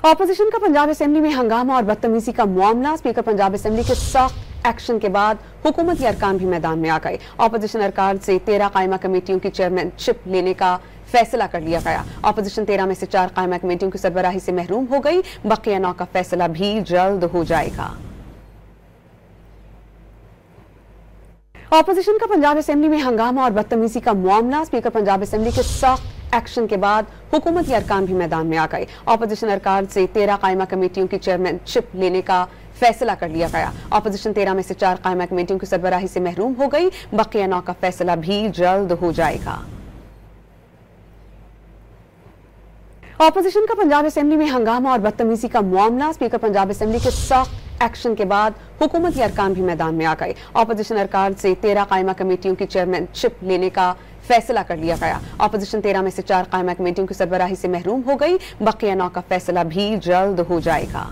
Opposition का Punjab assembly में हंगामा और बदतमीजी का मामला। स्पीकर पंजाब असेंबली के सख्त एक्शन के बाद हुकूमती अरकान भी मैदान में आ गए। ऑपोजिशन अरकान से 13 कायमा कमेटियों की चेयरमैनशिप लेने का फैसला कर लिया गया। ऑपोजिशन 13 में से 4 कायमा कमेटियों की सरबराही से महरूम हो गई। बकिया 9 का फैसला भी जल्द हो जाएगा। ऑपोजिशन का पंजाब असेंबली में हंगामा और बदतमीजी का मामला। स्पीकर पंजाब असेंबली के सख्त एक्शन के बाद हुकूमती अरकान भी मैदान में आ गए। ऑपोजिशन अरकान से 13 कायमा कमेटियों की चेयरमैनशिप लेने का फैसला कर लिया गया। ऑपोजिशन 13 में से 4 कायमा कमेटियों की सरबराही से महरूम हो गई। बकिया 9 का फैसला भी जल्द हो जाएगा। ऑपोजिशन का पंजाब असेंबली में हंगामा और बदतमीजी का मामला। स्पीकर पंजाब असेंबली के सख्त एक्शन के बाद हुकूमती अरकान भी मैदान में आ गए। ऑपोजिशन अरकान से 13 कायमा कमेटियों की चेयरमैनशिप लेने का फैसला कर लिया गया। ऑपोजिशन 13 में से 4 कायमा कमेटियों की सरबराही से महरूम हो गई। बकिया 9 का फैसला भी जल्द हो जाएगा।